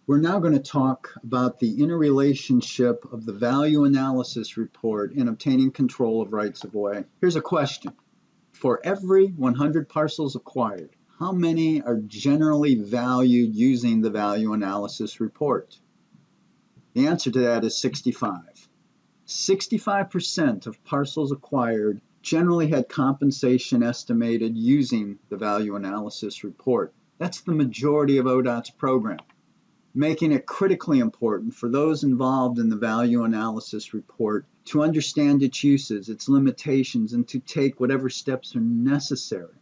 We're now going to talk about the interrelationship of the value analysis report in obtaining control of rights of way. Here's a question. For every 100 parcels acquired, how many are generally valued using the value analysis report? The answer to that is 65. 65% of parcels acquired generally had compensation estimated using the value analysis report. That's the majority of ODOT's program, making it critically important for those involved in the value analysis report to understand its uses, its limitations, and to take whatever steps are necessary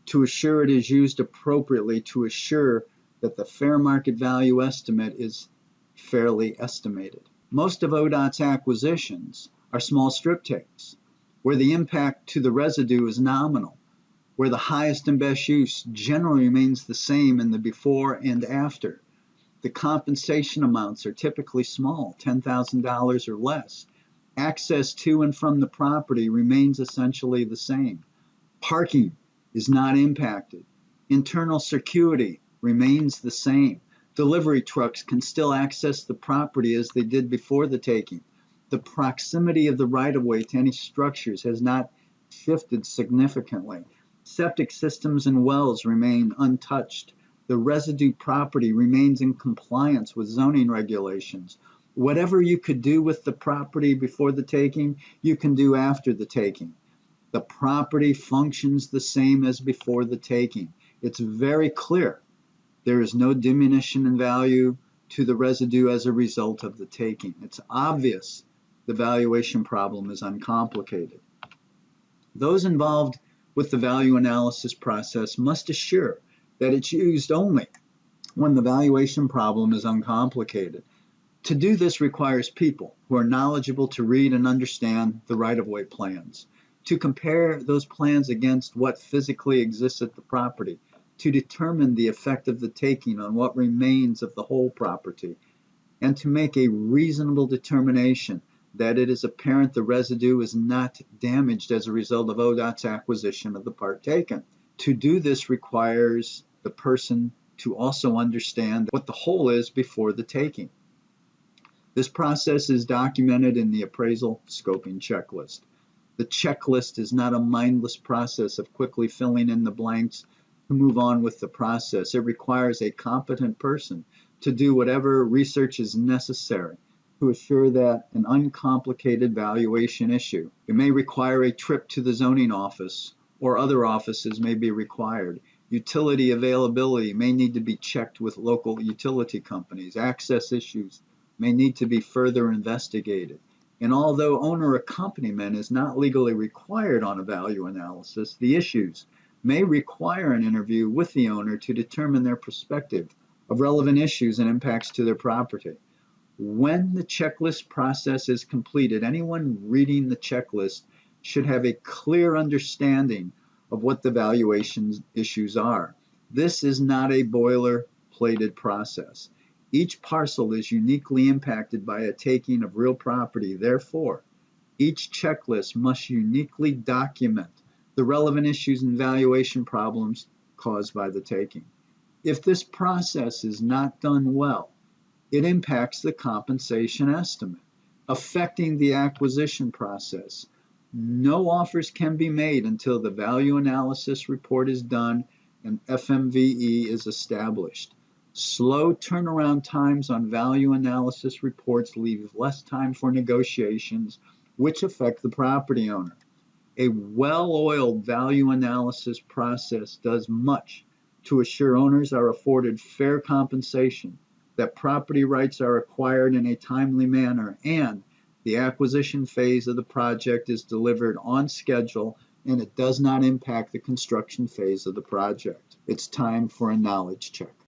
to assure it is used appropriately to assure that the fair market value estimate is fairly estimated. Most of ODOT's acquisitions are small strip takes, where the impact to the residue is nominal, where the highest and best use generally remains the same in the before and after. The compensation amounts are typically small, $10,000 or less. Access to and from the property remains essentially the same. Parking is not impacted. Internal circuity remains the same. Delivery trucks can still access the property as they did before the taking. The proximity of the right-of-way to any structures has not shifted significantly. Septic systems and wells remain untouched. The residue property remains in compliance with zoning regulations. Whatever you could do with the property before the taking, you can do after the taking. The property functions the same as before the taking. It's very clear. There is no diminution in value to the residue as a result of the taking. It's obvious the valuation problem is uncomplicated. Those involved with the value analysis process must assure that it's used only when the valuation problem is uncomplicated. To do this requires people who are knowledgeable to read and understand the right-of-way plans, to compare those plans against what physically exists at the property, to determine the effect of the taking on what remains of the whole property, and to make a reasonable determination that it is apparent the residue is not damaged as a result of ODOT's acquisition of the part taken. To do this requires the person to also understand what the whole is before the taking. This process is documented in the Appraisal Scoping Checklist. The checklist is not a mindless process of quickly filling in the blanks to move on with the process. It requires a competent person to do whatever research is necessary to assure that an uncomplicated valuation issue. It may require a trip to the zoning office, or other offices may be required. Utility availability may need to be checked with local utility companies. Access issues may need to be further investigated. And although owner accompaniment is not legally required on a value analysis, the issues may require an interview with the owner to determine their perspective of relevant issues and impacts to their property. When the checklist process is completed, anyone reading the checklist should have a clear understanding of what the valuation issues are. This is not a boilerplated process. Each parcel is uniquely impacted by a taking of real property. Therefore, each checklist must uniquely document the relevant issues and valuation problems caused by the taking. If this process is not done well, it impacts the compensation estimate, affecting the acquisition process. No offers can be made until the value analysis report is done and FMVE is established. Slow turnaround times on value analysis reports leave less time for negotiations, which affect the property owner. A well-oiled value analysis process does much to assure owners are afforded fair compensation, that property rights are acquired in a timely manner, and the acquisition phase of the project is delivered on schedule and it does not impact the construction phase of the project. It's time for a knowledge check.